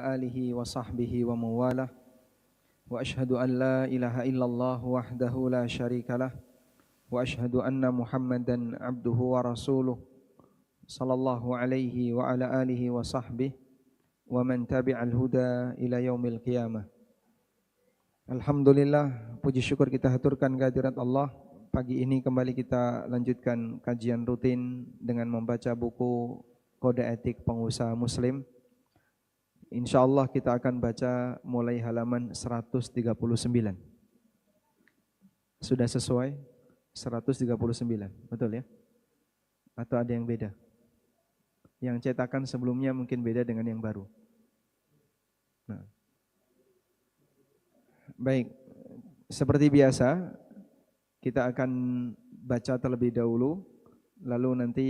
alihi wa sahbihi wa mawalah wa ashhadu an la ilaha illallah wahdahu la syarikalah wa ashhadu anna Muhammadan abduhu wa rasuluh sallallahu alaihi wa ala alihi wa sahbihi wa man tabi'al huda ila yaumil qiyamah. Alhamdulillah, puji syukur kita haturkan kehadirat Allah. Pagi ini kembali kita lanjutkan kajian rutin dengan membaca buku Kode Etik Pengusaha Muslim. InsyaAllah kita akan baca mulai halaman 139. Sudah sesuai? 139, betul ya? Atau ada yang beda? Yang cetakan sebelumnya mungkin beda dengan yang baru. Nah. Baik, seperti biasa kita akan baca terlebih dahulu, lalu nanti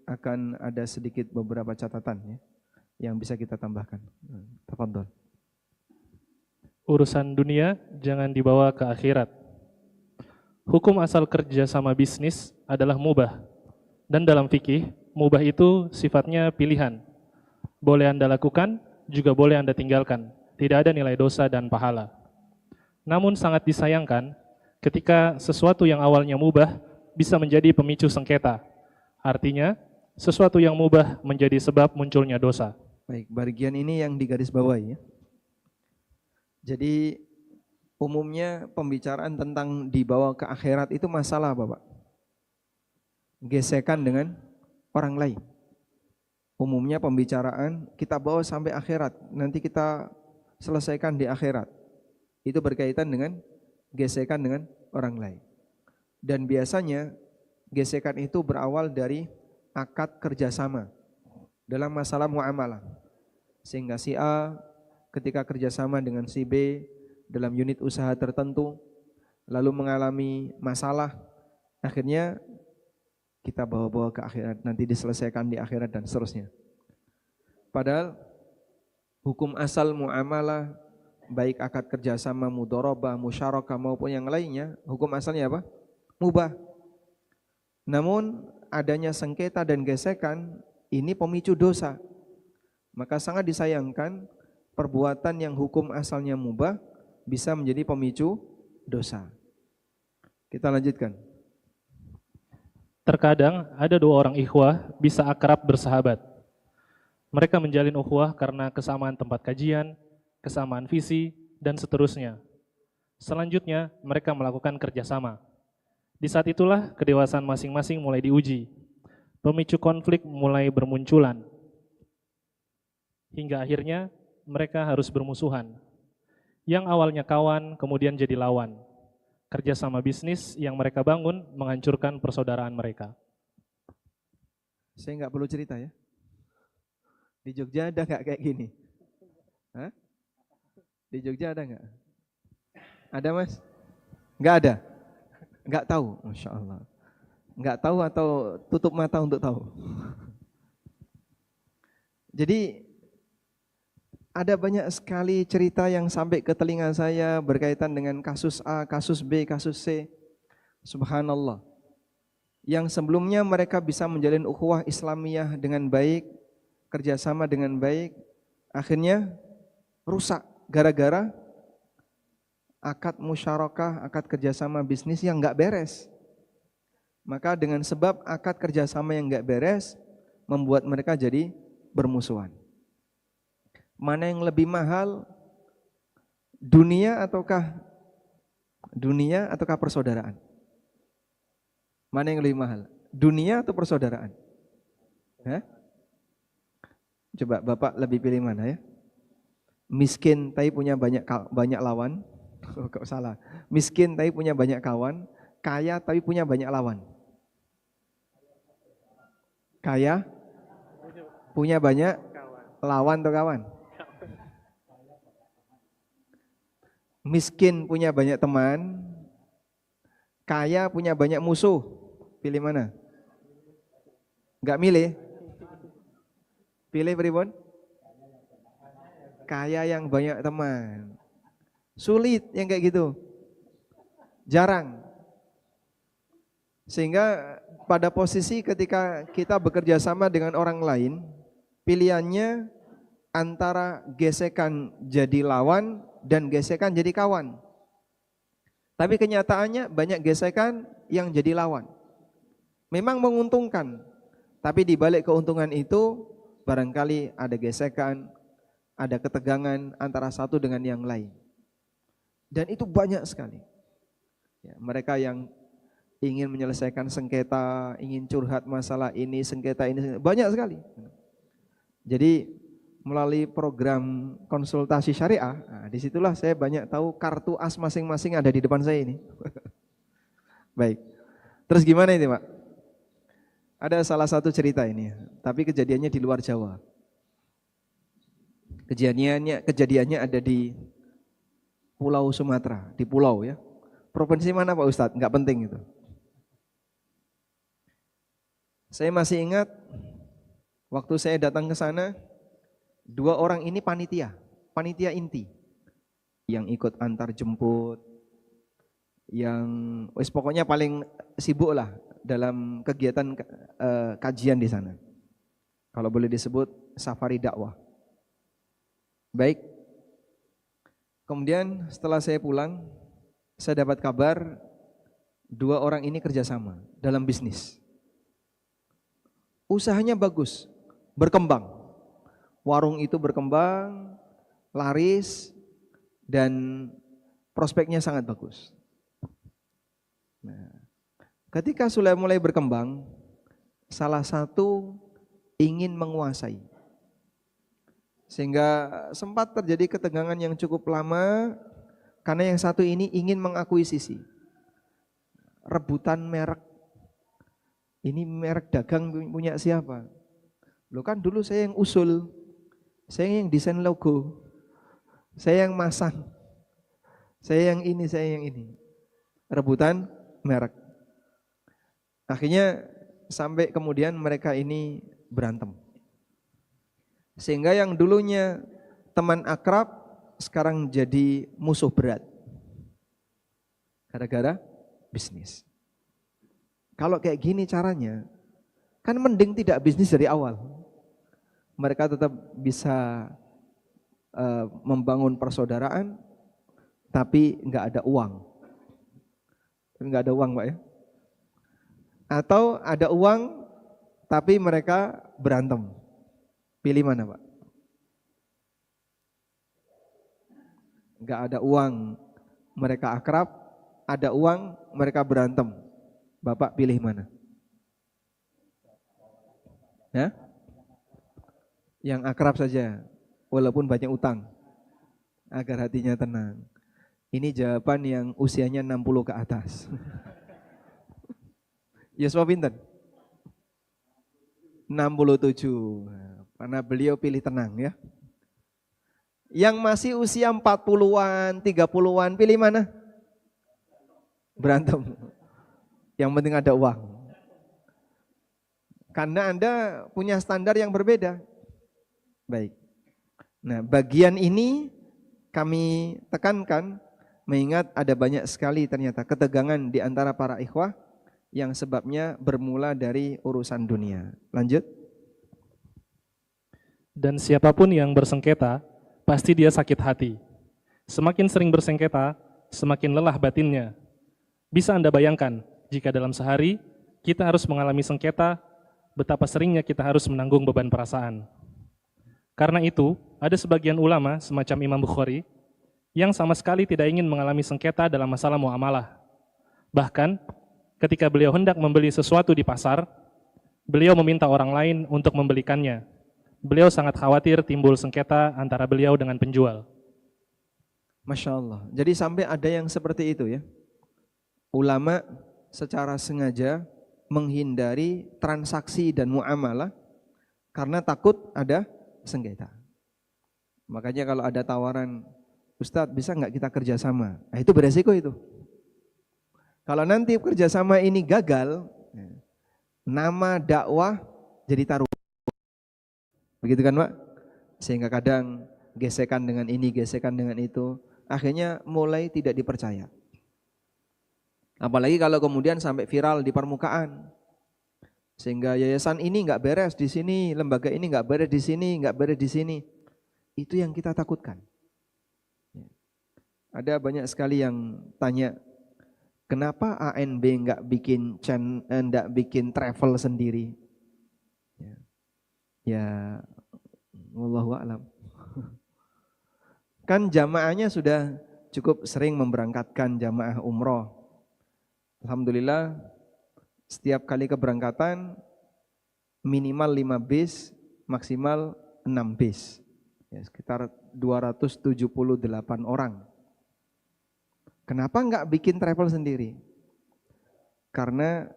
akan ada sedikit beberapa catatan ya, yang bisa kita tambahkan. Tafadhol. Urusan dunia jangan dibawa ke akhirat. Hukum asal kerja sama bisnis adalah mubah. Dan dalam fikih, mubah itu sifatnya pilihan. Boleh Anda lakukan, juga boleh Anda tinggalkan. Tidak ada nilai dosa dan pahala. Namun sangat disayangkan ketika sesuatu yang awalnya mubah bisa menjadi pemicu sengketa. Artinya, sesuatu yang mubah menjadi sebab munculnya dosa. Baik, bagian ini yang digarisbawahi ya. Jadi umumnya pembicaraan tentang dibawa ke akhirat itu masalah apa, Pak? Gesekan dengan orang lain. Umumnya pembicaraan kita bawa sampai akhirat, nanti kita selesaikan di akhirat. Itu berkaitan dengan gesekan dengan orang lain. Dan biasanya gesekan itu berawal dari akad kerjasama dalam masalah muamalah. Sehingga si A ketika kerjasama dengan si B dalam unit usaha tertentu, lalu mengalami masalah, akhirnya kita bawa-bawa ke akhirat, nanti diselesaikan di akhirat dan seterusnya. Padahal hukum asal muamalah, baik akad kerjasama, mudharabah, musyarakah maupun yang lainnya, hukum asalnya apa? Mubah. Namun adanya sengketa dan gesekan ini pemicu dosa. Maka sangat disayangkan perbuatan yang hukum asalnya mubah bisa menjadi pemicu dosa. Kita lanjutkan. Terkadang ada dua orang ikhwah bisa akrab bersahabat. Mereka menjalin ukhuwah karena kesamaan tempat kajian, kesamaan visi, dan seterusnya. Selanjutnya, mereka melakukan kerjasama. Di saat itulah kedewasaan masing-masing mulai diuji. Pemicu konflik mulai bermunculan. Hingga akhirnya, mereka harus bermusuhan. Yang awalnya kawan, kemudian jadi lawan. Kerjasama bisnis yang mereka bangun menghancurkan persaudaraan mereka. Saya nggak perlu cerita ya. Di Jogja ada nggak kayak gini? Hah? Di Jogja ada nggak? Ada Mas? Nggak ada? Nggak tahu? Masya Allah. Nggak tahu atau tutup mata untuk tahu? Jadi ada banyak sekali cerita yang sampai ke telinga saya berkaitan dengan kasus A, kasus B, kasus C. Subhanallah. Yang sebelumnya mereka bisa menjalin ukhuwah Islamiyah dengan baik, kerjasama dengan baik, akhirnya rusak gara-gara akad musyarakah, akad kerjasama bisnis yang nggak beres. Maka dengan sebab akad kerjasama yang nggak beres, membuat mereka jadi bermusuhan. Mana yang lebih mahal, dunia ataukah persaudaraan? Mana yang lebih mahal, dunia atau persaudaraan? Hah? Coba Bapak lebih pilih mana ya? Miskin tapi punya banyak lawan. Oh, kok salah. Miskin tapi punya banyak kawan, kaya tapi punya banyak lawan. Kaya punya banyak lawan atau kawan? Miskin punya banyak teman, kaya punya banyak musuh. Pilih mana? Enggak milih? Pilih pripun? Kaya yang banyak teman. Sulit yang kayak gitu. Jarang. Sehingga pada posisi ketika kita bekerja sama dengan orang lain, pilihannya antara gesekan jadi lawan dan gesekan jadi kawan. Tapi kenyataannya banyak gesekan yang jadi lawan. Memang menguntungkan, tapi di balik keuntungan itu barangkali ada gesekan, ada ketegangan antara satu dengan yang lain. Dan itu banyak sekali. Ya, mereka yang ingin menyelesaikan sengketa, ingin curhat masalah ini, sengketa ini, banyak sekali. Jadi melalui program konsultasi syariah, nah, disitulah saya banyak tahu kartu as masing-masing ada di depan saya ini. Baik, terus gimana ini Pak? Ada salah satu cerita ini, tapi kejadiannya di luar Jawa. Kejadiannya ada di Pulau Sumatera, di pulau ya. Provinsi mana Pak Ustadz? Enggak penting itu. Saya masih ingat waktu saya datang ke sana, 2 orang ini panitia inti yang ikut antar jemput, yang pokoknya paling sibuk lah dalam kegiatan kajian di sana. Kalau boleh disebut safari dakwah. Baik. Kemudian setelah saya pulang, saya dapat kabar 2 orang ini kerjasama dalam bisnis. Usahanya bagus, berkembang. Warung itu berkembang, laris, dan prospeknya sangat bagus. Nah, ketika sudah mulai berkembang, salah satu ingin menguasai. Sehingga sempat terjadi ketegangan yang cukup lama karena yang satu ini ingin mengakuisisi. Rebutan merek. Ini merek dagang punya siapa? Loh kan dulu saya yang usul, saya yang desain logo, saya yang masang, saya yang ini. Rebutan merek. Akhirnya sampai kemudian mereka ini berantem. Sehingga yang dulunya teman akrab sekarang jadi musuh berat. Gara-gara bisnis. Kalau kayak gini caranya, kan mending tidak bisnis dari awal. Mereka tetap bisa membangun persaudaraan, tapi nggak ada uang. Nggak ada uang Pak ya. Atau ada uang, tapi mereka berantem. Pilih mana Pak? Nggak ada uang, mereka akrab. Ada uang, mereka berantem. Bapak pilih mana? Ya? Yang akrab saja, walaupun banyak utang, agar hatinya tenang. Ini jawaban yang usianya 60 ke atas. Yusuf pinten? 67. Karena beliau pilih tenang ya. Yang masih usia 40-an, 30-an, pilih mana? Berantem. Yang penting ada uang. Karena Anda punya standar yang berbeda. Baik. Nah, bagian ini kami tekankan, mengingat ada banyak sekali ternyata ketegangan di antara para ikhwah yang sebabnya bermula dari urusan dunia. Lanjut. Dan siapapun yang bersengketa, pasti dia sakit hati. Semakin sering bersengketa, semakin lelah batinnya. Bisa Anda bayangkan, jika dalam sehari kita harus mengalami sengketa, betapa seringnya kita harus menanggung beban perasaan. Karena itu, ada sebagian ulama semacam Imam Bukhari yang sama sekali tidak ingin mengalami sengketa dalam masalah muamalah. Bahkan, ketika beliau hendak membeli sesuatu di pasar, beliau meminta orang lain untuk membelikannya. Beliau sangat khawatir timbul sengketa antara beliau dengan penjual. Masya Allah. Jadi sampai ada yang seperti itu ya. Ulama secara sengaja menghindari transaksi dan muamalah karena takut ada sengketa. Makanya kalau ada tawaran, Ustadz bisa nggak kita kerjasama? Nah itu beresiko itu. Kalau nanti kerjasama ini gagal, nama dakwah jadi taruh. Begitu kan Pak? Sehingga kadang gesekan dengan ini, gesekan dengan itu, akhirnya mulai tidak dipercaya. Apalagi kalau kemudian sampai viral di permukaan. Sehingga yayasan ini nggak beres di sini, lembaga ini nggak beres di sini, nggak beres di sini. Itu yang kita takutkan. Ada banyak sekali yang tanya, kenapa ANB enggak bikin travel sendiri? Ya, wallahu a'lam. Kan jamaahnya sudah cukup sering memberangkatkan jamaah umroh. Alhamdulillah, setiap kali keberangkatan minimal 5 bis, maksimal 6 bis. Ya, sekitar 278 orang. Kenapa enggak bikin travel sendiri? Karena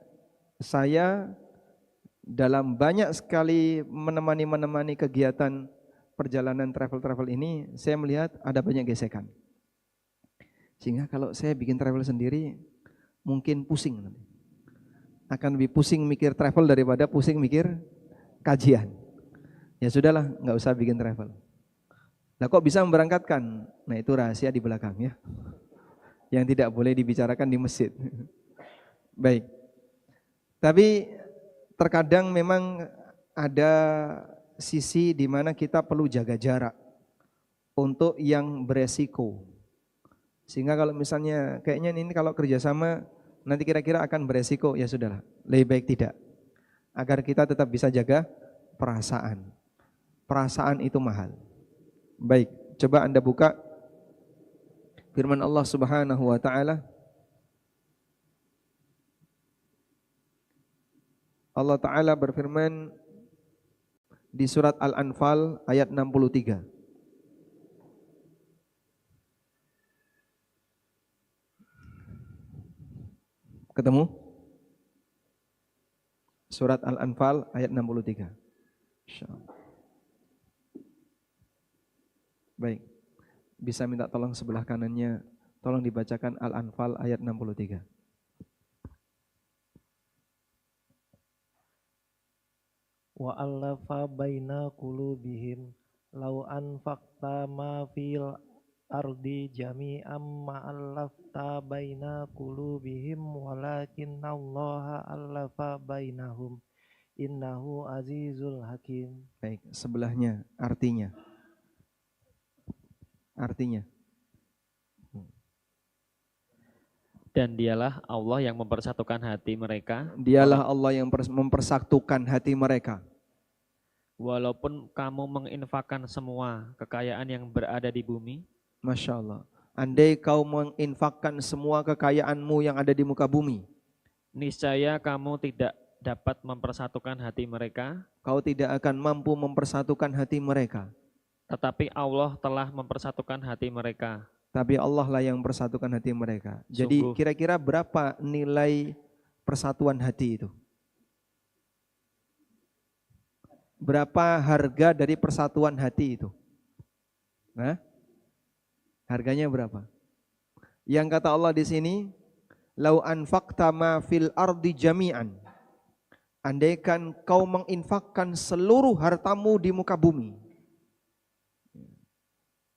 saya dalam banyak sekali menemani kegiatan perjalanan travel ini, saya melihat ada banyak gesekan. Sehingga kalau saya bikin travel sendiri, mungkin pusing nanti. Akan lebih pusing mikir travel daripada pusing mikir kajian. Ya sudahlah, nggak usah bikin travel. Nah kok bisa memberangkatkan? Nah itu rahasia di belakang ya, yang tidak boleh dibicarakan di masjid. Baik. Tapi terkadang memang ada sisi di mana kita perlu jaga jarak untuk yang beresiko. Sehingga kalau misalnya kayaknya ini kalau kerjasama nanti kira-kira akan beresiko, ya sudahlah, lebih baik tidak. Agar kita tetap bisa jaga perasaan. Perasaan itu mahal. Baik, coba Anda buka firman Allah Subhanahu wa taala. Allah taala berfirman di surat Al-Anfal ayat 63. Ketemu? Surat Al-Anfal ayat 63. Insyaallah. Baik. Bisa minta tolong sebelah kanannya, tolong dibacakan Al-Anfal ayat 63. Wa allafa baina qulubihim law anfaqta ma fil ardi jami'an ma allafta baina qulubihim walakinallaha allafa bainahum innahu azizul hakim. Baik, sebelahnya artinya. Dan dialah Allah yang mempersatukan hati mereka. Dialah Allah yang mempersatukan hati mereka. Walaupun kamu menginfakkan semua kekayaan yang berada di bumi. Masya Allah. Andai kau menginfakkan semua kekayaanmu yang ada di muka bumi, niscaya kamu tidak dapat mempersatukan hati mereka. Kau tidak akan mampu mempersatukan hati mereka. Tetapi Allah telah mempersatukan hati mereka. Tapi Allah lah yang mempersatukan hati mereka. Jadi kira-kira berapa nilai persatuan hati itu? Berapa harga dari persatuan hati itu? Nah, harganya berapa? Yang kata Allah di sini, lau anfaqta ma fil ardi jami'an. Andaikan kau menginfakkan seluruh hartamu di muka bumi,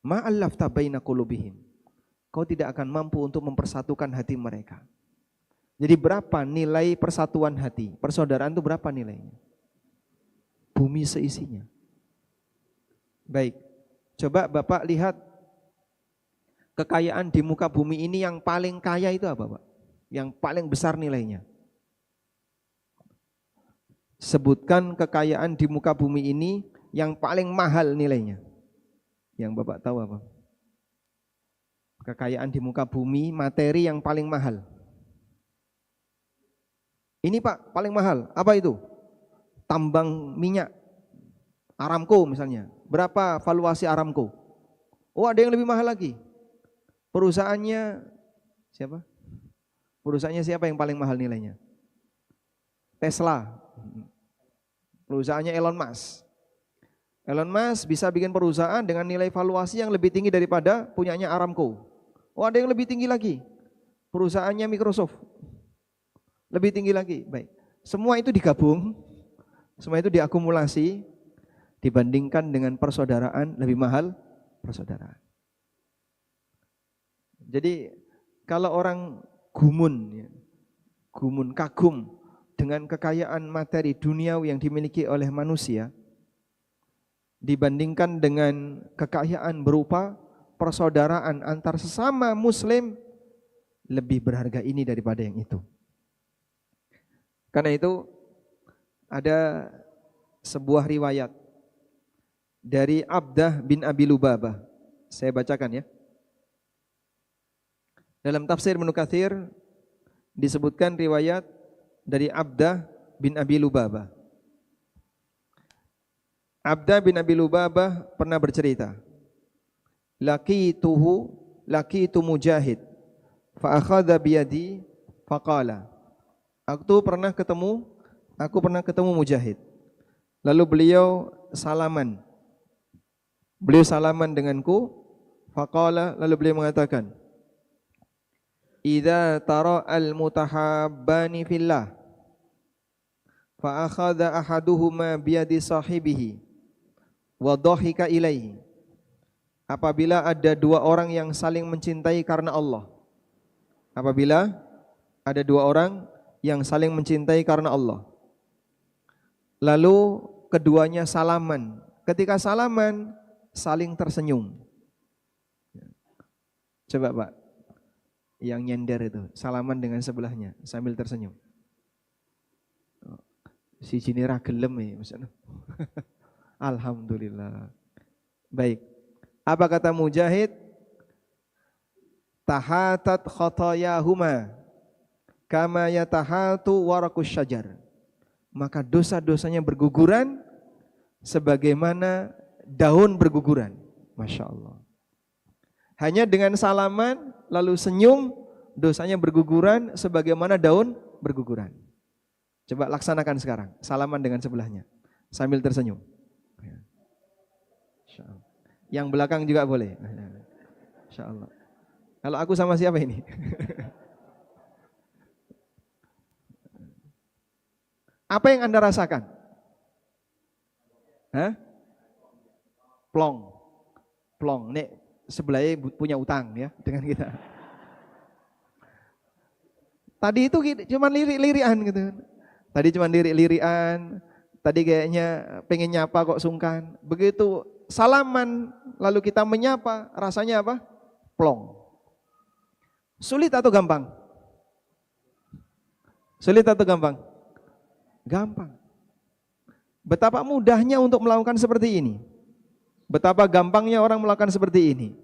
ma'allafta baina qulubihim, kau tidak akan mampu untuk mempersatukan hati mereka. Jadi berapa nilai persatuan hati? Persaudaraan itu berapa nilainya? Bumi seisinya. Baik, coba Bapak lihat kekayaan di muka bumi ini, yang paling kaya itu apa Pak? Yang paling besar nilainya. Sebutkan kekayaan di muka bumi ini yang paling mahal nilainya. Yang Bapak tahu apa? Kekayaan di muka bumi, materi yang paling mahal. Ini Pak, paling mahal. Apa itu? Tambang minyak. Aramco misalnya. Berapa valuasi Aramco? Oh, ada yang lebih mahal lagi. Perusahaannya siapa? Perusahaannya siapa yang paling mahal nilainya? Tesla. Perusahaannya Elon Musk. Elon Musk bisa bikin perusahaan dengan nilai valuasi yang lebih tinggi daripada punyanya Aramco. Oh, ada yang lebih tinggi lagi. Perusahaannya Microsoft. Lebih tinggi lagi. Baik. Semua itu digabung, semua itu diakumulasi, dibandingkan dengan persaudaraan, lebih mahal persaudaraan. Jadi kalau orang gumun, kagum dengan kekayaan materi duniawi yang dimiliki oleh manusia, dibandingkan dengan kekayaan berupa persaudaraan antar sesama muslim, lebih berharga ini daripada yang itu. Karena itu ada sebuah riwayat dari Abdah bin Abi Lubabah. Saya bacakan ya. Dalam tafsir Ibnu Katsir disebutkan riwayat dari Abdah bin Abi Lubabah. Abdah bin Abi Lubabah pernah bercerita, laqitu Mujahid fa akhadha bi yadi faqala. Aku pernah ketemu Mujahid. Lalu beliau salaman. Beliau salaman denganku, faqala, lalu beliau mengatakan, idza tara al-mutahabbani fillah fa akhadha ahaduhuma biyadi sahibihi wa dhahika ilaihi. Apabila ada dua orang yang saling mencintai karena Allah. Apabila ada dua orang yang saling mencintai karena Allah, lalu keduanya salaman. Ketika salaman saling tersenyum. Coba Pak, yang nyender itu salaman dengan sebelahnya sambil tersenyum. Si jini ra gelem ya maksudnya. Alhamdulillah. Baik. Apa kata Mujahid? Tahatat khatayahuma kama yatahatu warakus syajar. Maka dosa-dosanya berguguran sebagaimana daun berguguran. Masya Allah. Hanya dengan salaman lalu senyum, dosanya berguguran sebagaimana daun berguguran. Coba laksanakan sekarang, salaman dengan sebelahnya sambil tersenyum. Yang belakang juga boleh. Insya Allah. Kalau aku sama siapa ini? Apa yang Anda rasakan? Hah? Plong. Plong. Nek sebelahnya punya utang ya dengan kita. Tadi itu cuma lirik-lirian gitu. Tadi cuma lirik-lirian. Tadi kayaknya pengen nyapa kok sungkan. Begitu salaman lalu kita menyapa, rasanya apa? Plong. Sulit atau gampang? Sulit atau gampang? Gampang. Betapa mudahnya untuk melakukan seperti ini. Betapa gampangnya orang melakukan seperti ini.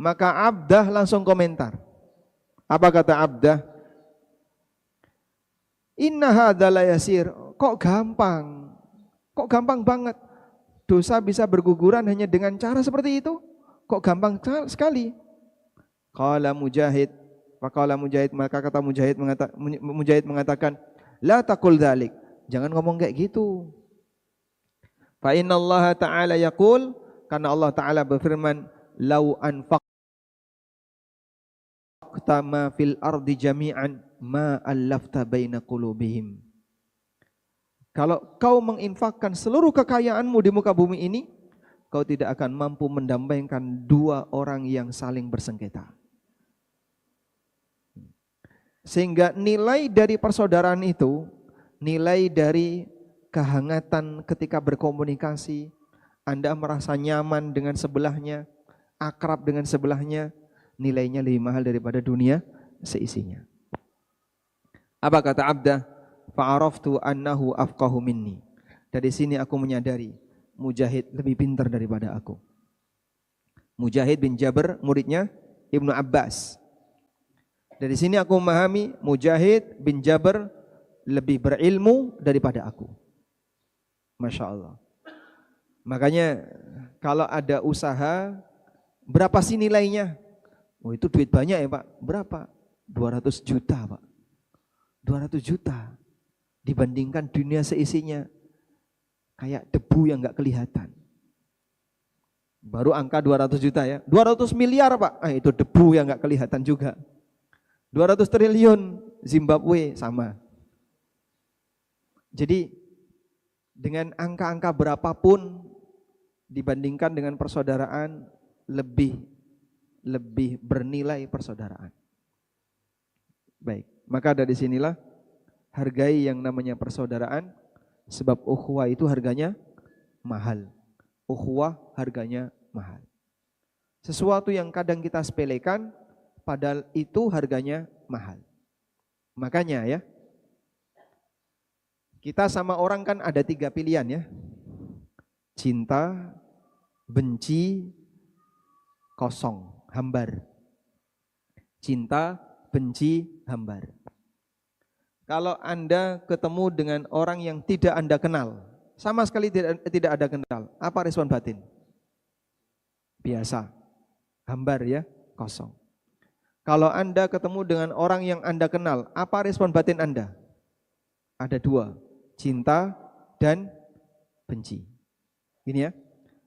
Maka Abdah langsung komentar. Apa kata Abdah? Inna hadza la yasir. Kok gampang? Kok gampang banget? Dosa bisa berguguran hanya dengan cara seperti itu? Kok gampang sekali? Qala Mujahid. Faqala Mujahid, maka kata Mujahid mengatakan, la taqul dzalik. Jangan ngomong kayak gitu. Fa innallaha ta'ala yaqul, karena Allah Ta'ala berfirman, lau anfaqta ma fil ardi jami'an ma allafta baina qulubihim. Kalau kau menginfakkan seluruh kekayaanmu di muka bumi ini, kau tidak akan mampu mendamaikan dua orang yang saling bersengketa. Sehingga nilai dari persaudaraan itu, nilai dari kehangatan ketika berkomunikasi, Anda merasa nyaman dengan sebelahnya, akrab dengan sebelahnya, nilainya lebih mahal daripada dunia seisinya. Apa kata Abdah? Fa'araftu annahu afqahu minni. Dari sini aku menyadari Mujahid lebih pintar daripada aku. Mujahid bin Jabr, muridnya Ibnu Abbas. Dari sini aku memahami Mujahid bin Jabr lebih berilmu daripada aku. Masya Allah. Makanya kalau ada usaha, berapa sih nilainya? Oh itu duit banyak ya Pak. Berapa? 200 juta Pak. 200 juta. Dibandingkan dunia seisinya. Kayak debu yang gak kelihatan. Baru angka 200 juta ya. 200 miliar Pak. Itu debu yang gak kelihatan juga. 200 triliun Zimbabwe sama. Jadi dengan angka-angka berapapun dibandingkan dengan persaudaraan lebih bernilai persaudaraan. Baik, maka dari sinilah hargai yang namanya persaudaraan, sebab ukhuwah itu harganya mahal. Ukhuwah harganya mahal. Sesuatu yang kadang kita sepelekan, padahal itu harganya mahal. Makanya ya, kita sama orang kan ada 3 pilihan ya. Cinta, benci, kosong, hambar. Cinta, benci, hambar. Kalau Anda ketemu dengan orang yang tidak Anda kenal, sama sekali tidak ada kenal, apa respon batin? Biasa, hambar ya, kosong. Kalau Anda ketemu dengan orang yang Anda kenal, apa respon batin Anda? Ada 2, cinta dan benci. Ini ya,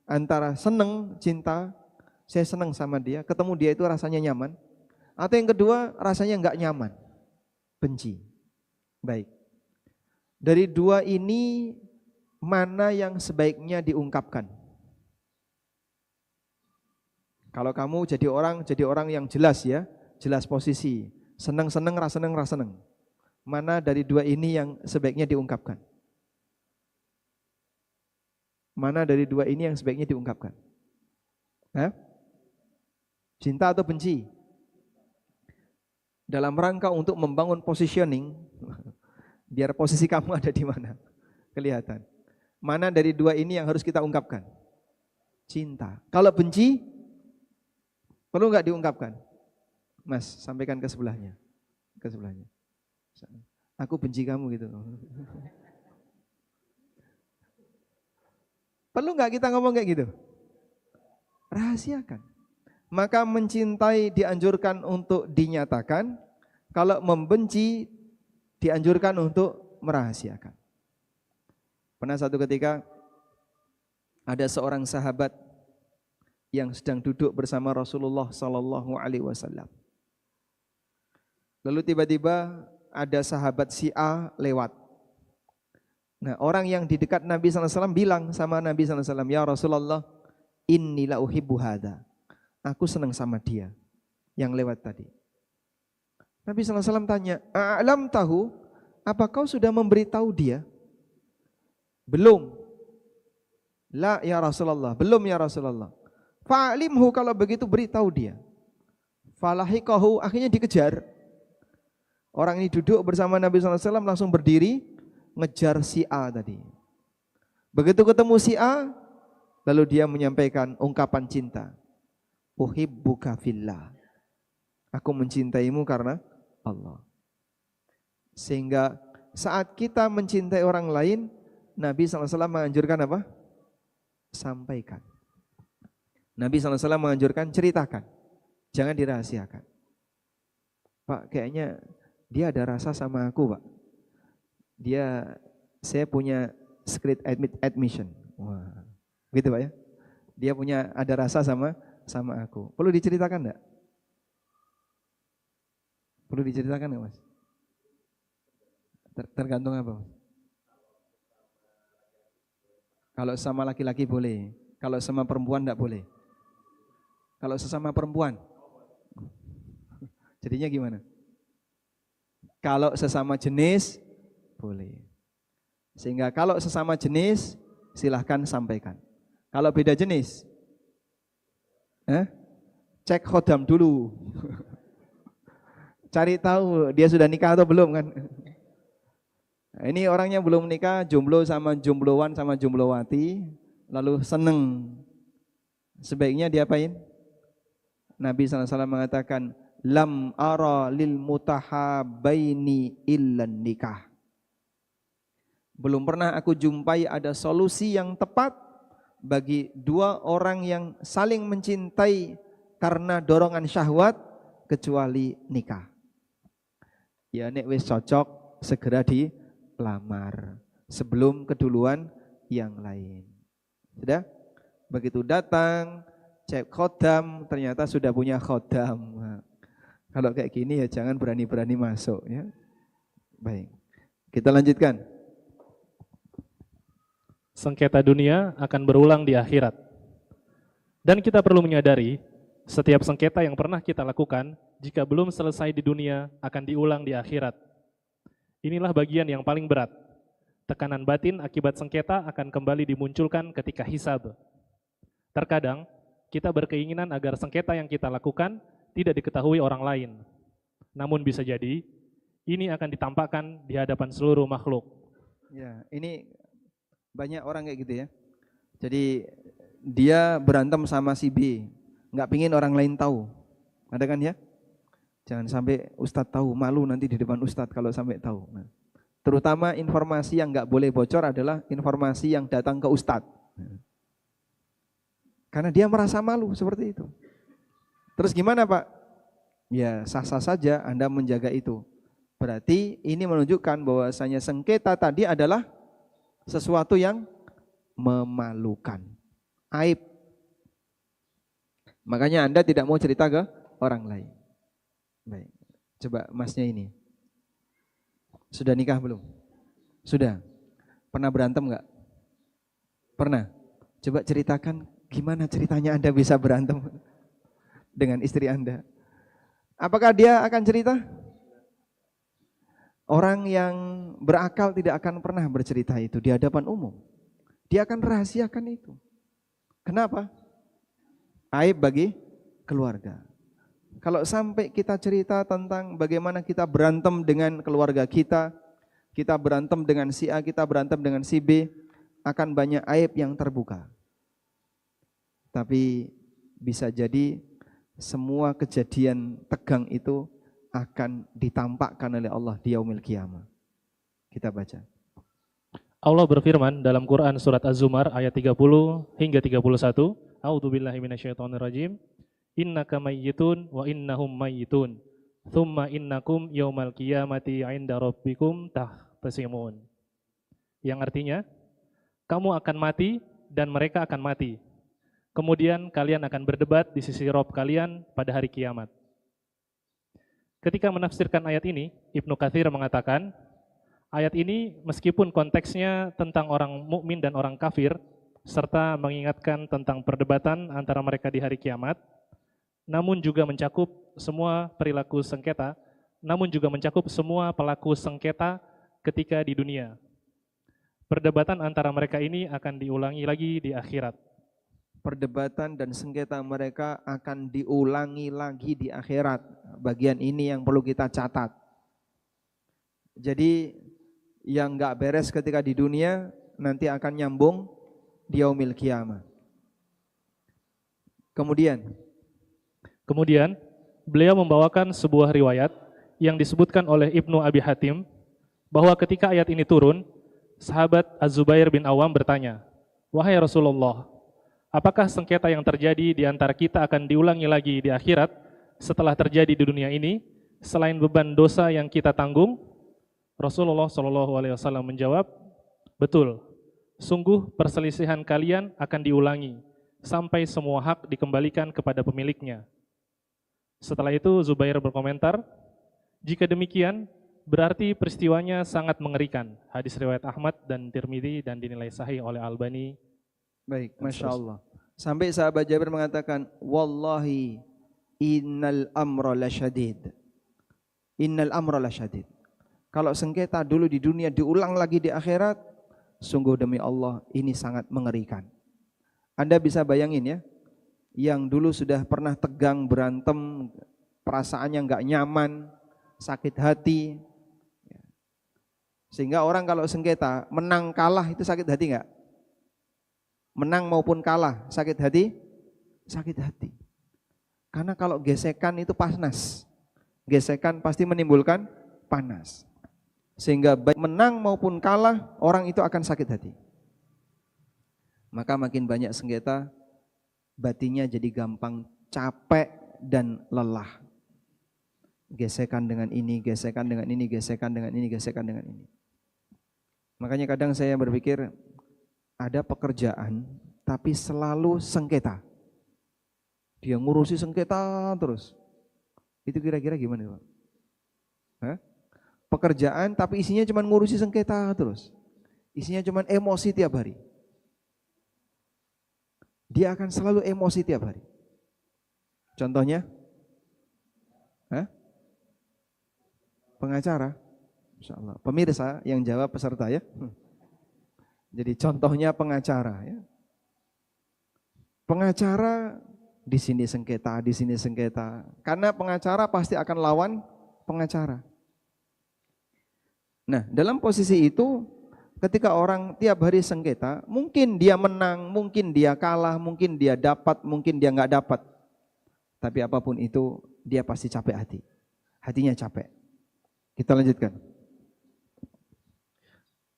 antara seneng, cinta, saya senang sama dia, ketemu dia itu rasanya nyaman. Atau yang kedua, rasanya enggak nyaman, benci. Baik, dari 2 ini mana yang sebaiknya diungkapkan? Kalau kamu jadi orang yang jelas ya, jelas posisi, seneng-seneng, raseneng. Mana dari 2 ini yang sebaiknya diungkapkan? Mana dari 2 ini yang sebaiknya diungkapkan? Hah? Cinta atau benci? Dalam rangka untuk membangun positioning, biar posisi kamu ada di mana, kelihatan. Mana dari 2 ini yang harus kita ungkapkan? Cinta. Kalau benci, perlu nggak diungkapkan? Mas, sampaikan ke sebelahnya. Aku benci kamu gitu. Perlu nggak kita ngomong kayak gitu? Rahasiakan. Maka mencintai dianjurkan untuk dinyatakan, kalau membenci dianjurkan untuk merahasiakan. Pernah satu ketika ada seorang sahabat yang sedang duduk bersama Rasulullah sallallahu alaihi wasallam. Lalu tiba-tiba ada sahabat si A lewat. Nah, orang yang di dekat Nabi sallallahu alaihi wasallam bilang sama Nabi sallallahu alaihi wasallam, "Ya Rasulullah, inni la uhibbu hadza." Aku senang sama dia yang lewat tadi. Nabi sallallahu alaihi wasallam tanya, "A'lam tahu? Apa kau sudah memberitahu dia?" Belum. La ya Rasulullah, belum ya Rasulullah. Fa'alimhu, kalau begitu beritahu dia. Falahikahu, akhirnya dikejar. Orang ini duduk bersama Nabi sallallahu alaihi wasallam langsung berdiri ngejar si A tadi. Begitu ketemu si A, lalu dia menyampaikan ungkapan cinta. Uhibbuka fillah. Aku mencintaimu karena Allah. Sehingga saat kita mencintai orang lain, Nabi sallallahu alaihi wasallam menganjurkan apa? Sampaikan. Nabi sallallahu alaihi wasallam menganjurkan ceritakan. Jangan dirahasiakan. Pak, kayaknya dia ada rasa sama aku, Pak. Saya punya secret admission. Wah, gitu Pak ya. Dia punya ada rasa sama aku. Perlu diceritakan enggak? Perlu diceritakan enggak, Mas? Tergantung apa, Mas? Kalau sama laki-laki boleh. Kalau sama perempuan enggak boleh. Kalau sesama perempuan, jadinya gimana? Kalau sesama jenis, boleh. Sehingga kalau sesama jenis, silahkan sampaikan. Kalau beda jenis, cek khodam dulu. Cari tahu dia sudah nikah atau belum kan. Nah, ini orangnya belum nikah, jomblo sama jomblowan sama jomblowati, lalu seneng. Sebaiknya diapain? Nabi SAW mengatakan, lam ara lil mutahabaini illan nikah. Belum pernah aku jumpai ada solusi yang tepat bagi 2 orang yang saling mencintai karena dorongan syahwat kecuali nikah. Ya nek wis cocok segera dilamar sebelum keduluan yang lain. Sudah? Begitu datang cek khodam ternyata sudah punya khodam. Nah, kalau kayak gini ya jangan berani-berani masuk ya. Baik. Kita lanjutkan. Sengketa dunia akan berulang di akhirat. Dan kita perlu menyadari, setiap sengketa yang pernah kita lakukan, jika belum selesai di dunia, akan diulang di akhirat. Inilah bagian yang paling berat. Tekanan batin akibat sengketa akan kembali dimunculkan ketika hisab. Terkadang kita berkeinginan agar sengketa yang kita lakukan tidak diketahui orang lain. Namun bisa jadi ini akan ditampakkan di hadapan seluruh makhluk. Ya, ini banyak orang kayak gitu ya. Jadi dia berantem sama si B, nggak pingin orang lain tahu. Ada kan ya? Jangan sampai Ustadz tahu, malu nanti di depan Ustadz kalau sampai tahu. Nah, terutama informasi yang nggak boleh bocor adalah informasi yang datang ke Ustadz. Karena dia merasa malu seperti itu. Terus gimana Pak? Ya sah-sah saja Anda menjaga itu. Berarti ini menunjukkan bahwasanya sengketa tadi adalah sesuatu yang memalukan, aib. Makanya Anda tidak mau cerita ke orang lain. Baik, coba masnya ini. Sudah nikah belum? Sudah. Pernah berantem enggak? Pernah. Coba ceritakan gimana ceritanya Anda bisa berantem dengan istri Anda. Apakah dia akan cerita? Orang yang berakal tidak akan pernah bercerita itu di hadapan umum. Dia akan rahasiakan itu. Kenapa? Aib bagi keluarga. Kalau sampai kita cerita tentang bagaimana kita berantem dengan keluarga kita berantem dengan si A, kita berantem dengan si B, akan banyak aib yang terbuka. Tapi bisa jadi semua kejadian tegang itu akan ditampakkan oleh Allah di yaumil qiyamah. Kita baca. Allah berfirman dalam Quran surat Az-Zumar ayat 30 hingga 31, A'udzubillahi minasyaitonirrajim. Innaka mayyitun wa innahum mayyitun. Tsumma innakum yaumal qiyamati 'inda rabbikum tahtasimun. Yang artinya, kamu akan mati dan mereka akan mati. Kemudian kalian akan berdebat di sisi Rabb kalian pada hari kiamat. Ketika menafsirkan ayat ini, Ibnu Katsir mengatakan, ayat ini meskipun konteksnya tentang orang mukmin dan orang kafir, serta mengingatkan tentang perdebatan antara mereka di hari kiamat, namun juga mencakup semua perilaku sengketa, namun juga mencakup semua pelaku sengketa ketika di dunia. Perdebatan antara mereka ini akan diulangi lagi di akhirat. Perdebatan dan sengketa mereka akan diulangi lagi di akhirat. Bagian ini yang perlu kita catat. Jadi yang enggak beres ketika di dunia nanti akan nyambung di yaumil qiyamah. Kemudian beliau membawakan sebuah riwayat yang disebutkan oleh Ibnu Abi Hatim bahwa ketika ayat ini turun, sahabat Az-Zubair bin Awam bertanya, "Wahai Rasulullah, apakah sengketa yang terjadi di antara kita akan diulangi lagi di akhirat setelah terjadi di dunia ini selain beban dosa yang kita tanggung?" Rasulullah SAW menjawab, "Betul, sungguh perselisihan kalian akan diulangi sampai semua hak dikembalikan kepada pemiliknya." Setelah itu Zubair berkomentar, "Jika demikian, berarti peristiwanya sangat mengerikan." Hadis riwayat Ahmad dan Tirmidzi dan dinilai sahih oleh Albani. Baik, Masya Allah. Sampai sahabat Jabir mengatakan, "Wallahi innal amra lasyadid." Innal amra lasyadid. Kalau sengketa dulu di dunia diulang lagi di akhirat, sungguh demi Allah ini sangat mengerikan. Anda bisa bayangin ya, yang dulu sudah pernah tegang berantem, perasaannya nggak nyaman, sakit hati, sehingga orang kalau sengketa menang kalah itu sakit hati nggak? Menang maupun kalah sakit hati? Sakit hati. Karena kalau gesekan itu panas, gesekan pasti menimbulkan panas, sehingga baik menang maupun kalah orang itu akan sakit hati. Maka makin banyak sengketa, batinnya jadi gampang capek dan lelah. Gesekan dengan ini, gesekan dengan ini, gesekan dengan ini, gesekan dengan ini. Makanya kadang saya berpikir ada pekerjaan tapi selalu sengketa. Dia ngurusi sengketa terus. Itu kira-kira gimana, Pak? Hah? Pekerjaan tapi isinya cuma ngurusi sengketa terus. Isinya cuma emosi tiap hari. Dia akan selalu emosi tiap hari. Contohnya? Pengacara. Insyaallah. Pemirsa yang jawab peserta ya. Jadi contohnya pengacara ya. Pengacara di sini sengketa, di sini sengketa. Karena pengacara pasti akan lawan pengacara. Nah, dalam posisi itu ketika orang tiap hari sengketa, mungkin dia menang, mungkin dia kalah, mungkin dia dapat, mungkin dia nggak dapat. Tapi apapun itu, dia pasti capek hati. Hatinya capek. Kita lanjutkan.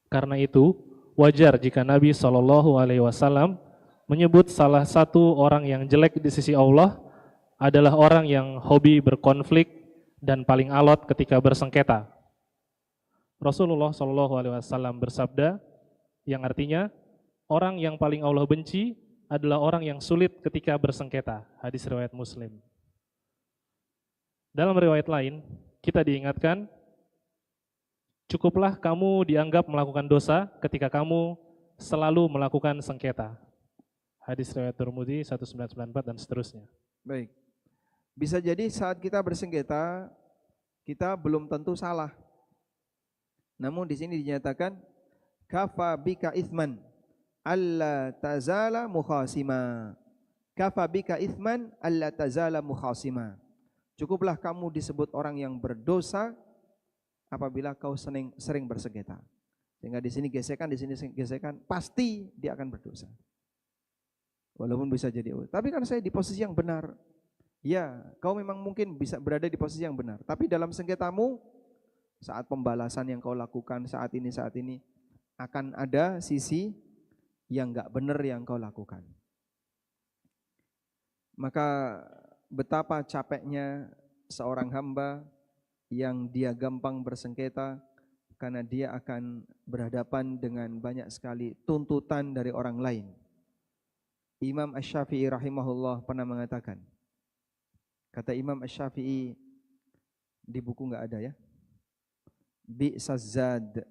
Karena itu, wajar jika Nabi SAW menyebut salah satu orang yang jelek di sisi Allah adalah orang yang hobi berkonflik dan paling alot ketika bersengketa. Rasulullah SAW bersabda, yang artinya orang yang paling Allah benci adalah orang yang sulit ketika bersengketa. Hadis riwayat Muslim. Dalam riwayat lain, kita diingatkan, cukuplah kamu dianggap melakukan dosa ketika kamu selalu melakukan sengketa. Hadis riwayat Tirmidzi 1994 dan seterusnya. Baik. Bisa jadi saat kita bersengketa, kita belum tentu salah. Namun di sini dinyatakan kafa bika itsman alla tazala mukhasima. Kafa bika itsman alla tazala mukhasima. Cukuplah kamu disebut orang yang berdosa apabila kau sering bersengketa. Sehingga di sini gesekan, pasti dia akan berdosa. Walaupun bisa jadi, tapi kan saya di posisi yang benar. Ya, kau memang mungkin bisa berada di posisi yang benar. Tapi dalam sengketamu, saat pembalasan yang kau lakukan saat ini akan ada sisi yang enggak benar yang kau lakukan. Maka betapa capeknya seorang hamba yang dia gampang bersengketa karena dia akan berhadapan dengan banyak sekali tuntutan dari orang lain. Imam Asy-Syafi'i rahimahullah pernah mengatakan, kata Imam Asy-Syafi'i di buku enggak ada ya, bi'saz-zad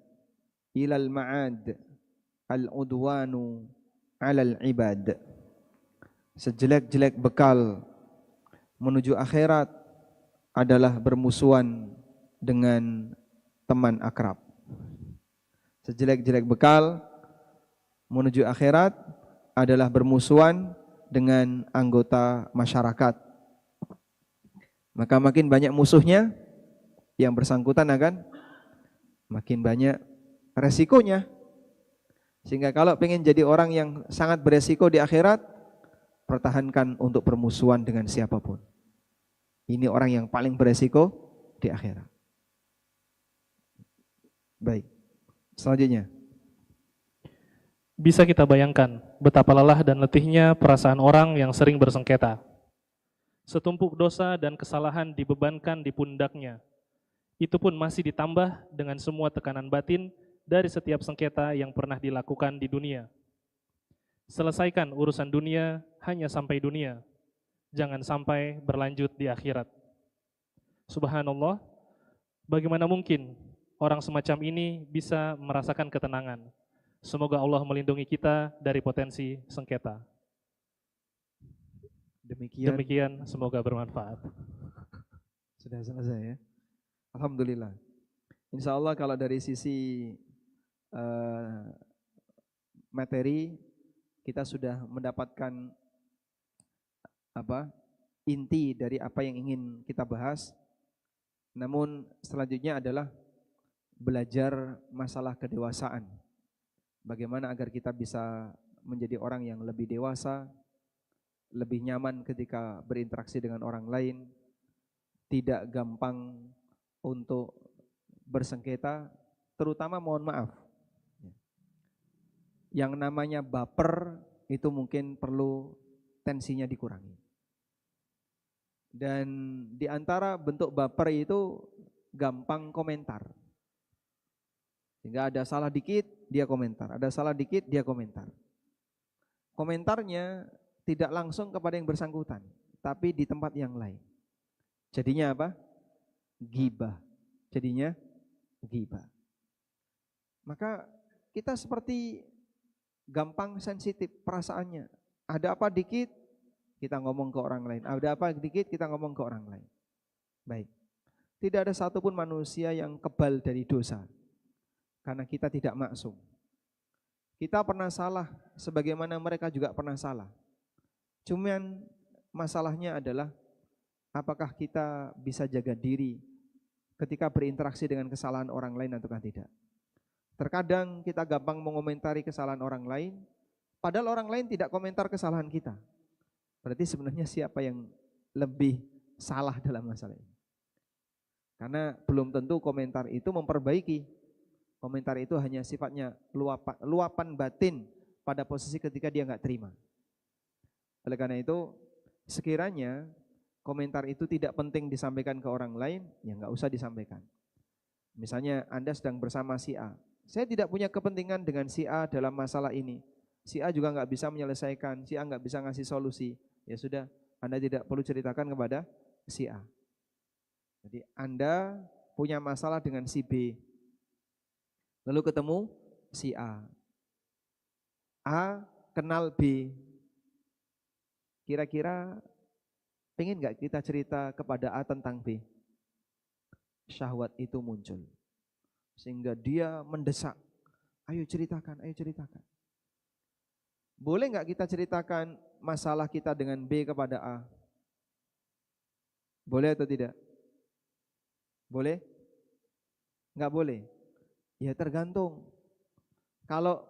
ilal ma'ad al-udwanu 'alal ibad. Sejelek-jelek bekal menuju akhirat adalah bermusuhan dengan teman akrab. Sejelek-jelek bekal menuju akhirat adalah bermusuhan dengan anggota masyarakat. Maka makin banyak musuhnya, yang bersangkutan akan makin banyak resikonya. Sehingga kalau pengen jadi orang yang sangat beresiko di akhirat, pertahankan untuk bermusuhan dengan siapapun. Ini orang yang paling beresiko di akhirat. Baik, selanjutnya. Bisa kita bayangkan betapa lelah dan letihnya perasaan orang yang sering bersengketa. Setumpuk dosa dan kesalahan dibebankan di pundaknya. Itu pun masih ditambah dengan semua tekanan batin dari setiap sengketa yang pernah dilakukan di dunia. Selesaikan urusan dunia hanya sampai dunia. Jangan sampai berlanjut di akhirat. Subhanallah, bagaimana mungkin orang semacam ini bisa merasakan ketenangan? Semoga Allah melindungi kita dari potensi sengketa. Demikian semoga bermanfaat. Sudah selesai ya. Alhamdulillah. Insya Allah kalau dari sisi materi kita sudah mendapatkan inti dari apa yang ingin kita bahas. Namun selanjutnya adalah belajar masalah kedewasaan. Bagaimana agar kita bisa menjadi orang yang lebih dewasa, lebih nyaman ketika berinteraksi dengan orang lain, tidak gampang untuk bersengketa, terutama mohon maaf, yang namanya baper itu mungkin perlu tensinya dikurangi. Dan di antara bentuk baper itu gampang komentar. Sehingga ada salah dikit, dia komentar. Ada salah dikit, dia komentar. Komentarnya tidak langsung kepada yang bersangkutan, tapi di tempat yang lain. Jadinya apa? Ghibah. Jadinya ghibah. Maka kita seperti gampang sensitif perasaannya. Ada apa dikit, kita ngomong ke orang lain. Ada apa dikit, kita ngomong ke orang lain. Baik. Tidak ada satupun manusia yang kebal dari dosa. Karena kita tidak maksum. Kita pernah salah sebagaimana mereka juga pernah salah. Cuman masalahnya adalah apakah kita bisa jaga diri ketika berinteraksi dengan kesalahan orang lain ataukah tidak. Terkadang kita gampang mengomentari kesalahan orang lain, padahal orang lain tidak komentar kesalahan kita. Berarti sebenarnya siapa yang lebih salah dalam masalah ini? Karena belum tentu komentar itu memperbaiki. Komentar itu hanya sifatnya luapan batin pada posisi ketika dia nggak terima. Oleh karena itu, sekiranya komentar itu tidak penting disampaikan ke orang lain, ya nggak usah disampaikan. Misalnya Anda sedang bersama si A, saya tidak punya kepentingan dengan si A dalam masalah ini. Si A juga nggak bisa menyelesaikan, si A nggak bisa ngasih solusi. Ya sudah, Anda tidak perlu ceritakan kepada si A. Jadi Anda punya masalah dengan si B, lalu ketemu si A. A kenal B. Kira-kira pengen nggak kita cerita kepada A tentang B? Syahwat itu muncul. Sehingga dia mendesak, ayo ceritakan, ayo ceritakan. Boleh nggak kita ceritakan masalah kita dengan B kepada A? Boleh atau tidak? Boleh? Nggak boleh? Ya tergantung. Kalau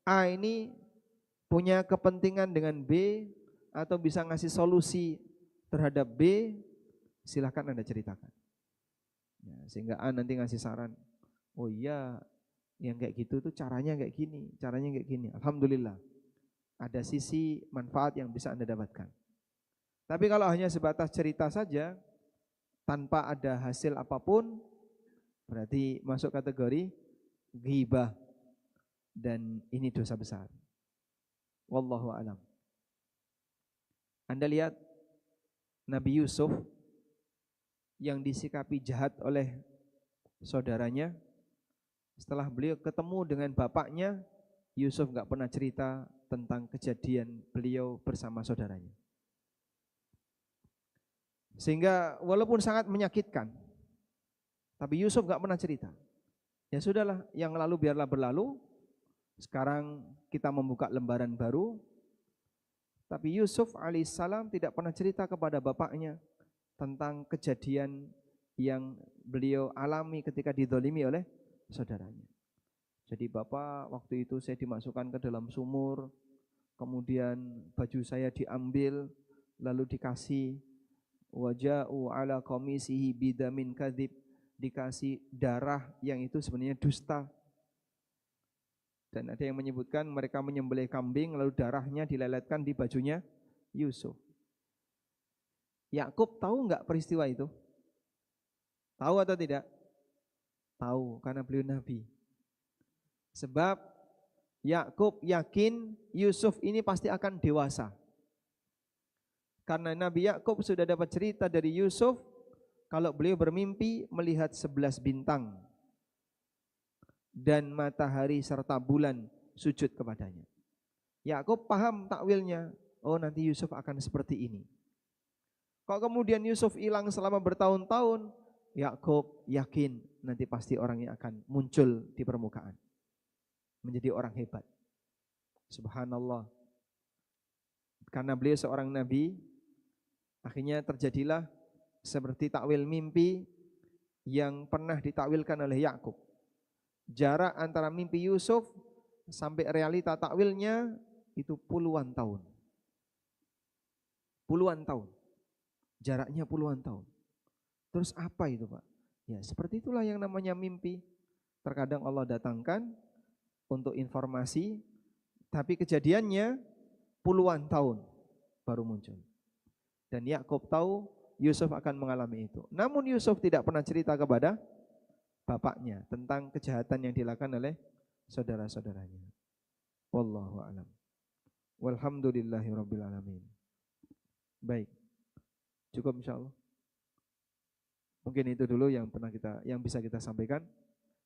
A ini punya kepentingan dengan B atau bisa ngasih solusi terhadap B, silahkan Anda ceritakan. Ya, sehingga A nanti ngasih saran, oh iya yang kayak gitu tuh caranya kayak gini, caranya kayak gini. Alhamdulillah ada sisi manfaat yang bisa Anda dapatkan. Tapi kalau hanya sebatas cerita saja tanpa ada hasil apapun, berarti masuk kategori ghibah, dan ini dosa besar. Wallahu a'lam. Anda lihat Nabi Yusuf yang disikapi jahat oleh saudaranya, setelah beliau ketemu dengan bapaknya, Yusuf nggak pernah cerita tentang kejadian beliau bersama saudaranya. Sehingga walaupun sangat menyakitkan, tapi Yusuf nggak pernah cerita. Ya sudahlah, yang lalu biarlah berlalu. Sekarang kita membuka lembaran baru. Tapi Yusuf alaihissalam tidak pernah cerita kepada bapaknya tentang kejadian yang beliau alami ketika didolimi oleh saudaranya. Jadi bapak, waktu itu saya dimasukkan ke dalam sumur, kemudian baju saya diambil, lalu dikasih waja'u ala qamisihi bidamin kadzib, dikasih darah yang itu sebenarnya dusta. Dan ada yang menyebutkan mereka menyembelih kambing lalu darahnya dileletkan di bajunya Yusuf. Yakub tahu enggak peristiwa itu? Tahu atau tidak? Tahu, karena beliau nabi. Sebab Yakub yakin Yusuf ini pasti akan dewasa. Karena Nabi Yakub sudah dapat cerita dari Yusuf kalau beliau bermimpi melihat 11 bintang dan matahari serta bulan sujud kepadanya. Yakub paham takwilnya, oh nanti Yusuf akan seperti ini. Kalau kemudian Yusuf hilang selama bertahun-tahun, Yakub yakin nanti pasti orangnya akan muncul di permukaan, menjadi orang hebat. Subhanallah. Karena beliau seorang nabi, akhirnya terjadilah seperti takwil mimpi yang pernah ditakwilkan oleh Yakub. Jarak antara mimpi Yusuf sampai realita takwilnya itu puluhan tahun. Puluhan tahun. Jaraknya puluhan tahun. Terus apa itu Pak? Ya seperti itulah yang namanya mimpi. Terkadang Allah datangkan untuk informasi, tapi kejadiannya puluhan tahun baru muncul. Dan Yakub tahu Yusuf akan mengalami itu. Namun Yusuf tidak pernah cerita kepada bapaknya tentang kejahatan yang dilakukan oleh saudara-saudaranya. Wallahu a'lam. Walhamdulillahirabbil alamin. Baik. Cukup insyaallah. Mungkin itu dulu yang bisa kita sampaikan.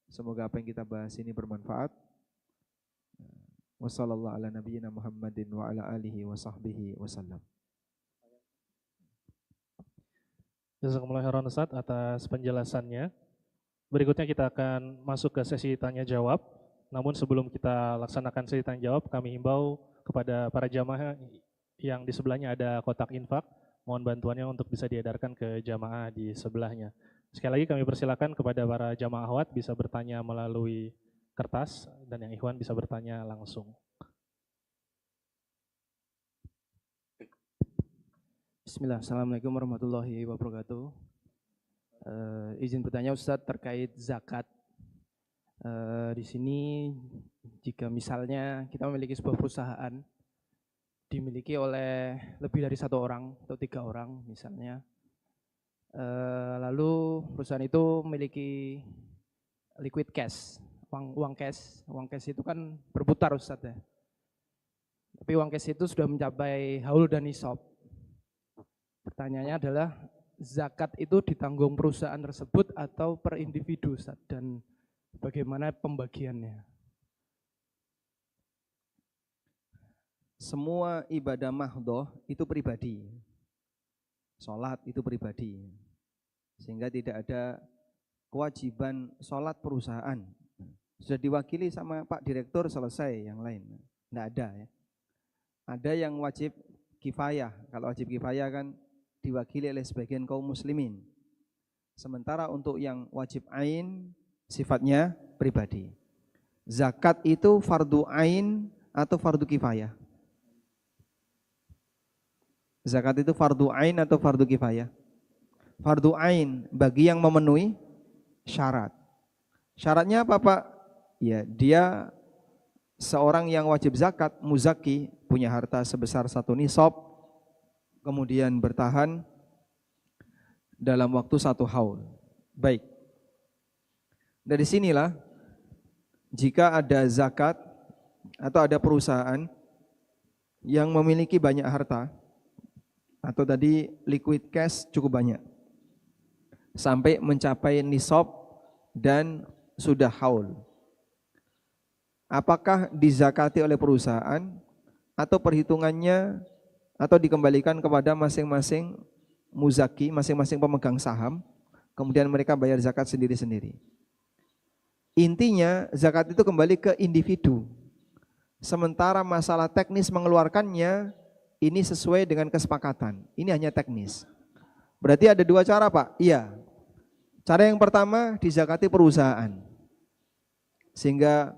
Semoga apa yang kita bahas ini bermanfaat. Wassallallahu ala nabiyyina Muhammadin wa ala alihi wa sahbihi wasallam. Jazakumullah khairan Ustaz atas penjelasannya. Berikutnya kita akan masuk ke sesi tanya jawab. Namun sebelum kita laksanakan sesi tanya jawab, kami himbau kepada para jamaah yang di sebelahnya ada kotak infak. Mohon bantuannya untuk bisa diedarkan ke jamaah di sebelahnya. Sekali lagi kami persilakan kepada para jamaah akhwat bisa bertanya melalui kertas dan yang ikhwan bisa bertanya langsung. Bismillah, Assalamualaikum warahmatullahi wabarakatuh. Izin bertanya Ustadz terkait zakat. Di sini jika misalnya kita memiliki sebuah perusahaan dimiliki oleh lebih dari 1 orang atau 3 orang misalnya, lalu perusahaan itu memiliki liquid cash, uang cash itu kan berputar Ustadz ya. Tapi uang cash itu sudah mencapai haul dan nisab. Pertanyaannya adalah zakat itu ditanggung perusahaan tersebut atau per individu Ustaz, dan bagaimana pembagiannya? Semua ibadah mahdhah itu pribadi. Salat itu pribadi. Sehingga tidak ada kewajiban salat perusahaan. Sudah diwakili sama Pak Direktur selesai, yang lain tidak ada ya. Ada yang wajib kifayah. Kalau wajib kifayah kan diwakili oleh sebagian kaum muslimin. Sementara untuk yang wajib ain sifatnya pribadi. Zakat itu fardu ain atau fardu kifayah? Zakat itu fardu ain atau fardu kifayah? Fardu ain bagi yang memenuhi syarat. Syaratnya apa Pak? Ya, dia seorang yang wajib zakat, muzaki, punya harta sebesar 1 nisab, kemudian bertahan dalam waktu 1 haul. Baik. Dari sinilah jika ada zakat atau ada perusahaan yang memiliki banyak harta atau tadi liquid cash cukup banyak sampai mencapai nisab dan sudah haul, apakah dizakati oleh perusahaan atau perhitungannya atau dikembalikan kepada masing-masing muzaki, masing-masing pemegang saham, kemudian mereka bayar zakat sendiri-sendiri? Intinya zakat itu kembali ke individu. Sementara masalah teknis mengeluarkannya ini sesuai dengan kesepakatan. Ini hanya teknis. Berarti ada 2 cara Pak? Iya. Cara yang pertama dizakati perusahaan. Sehingga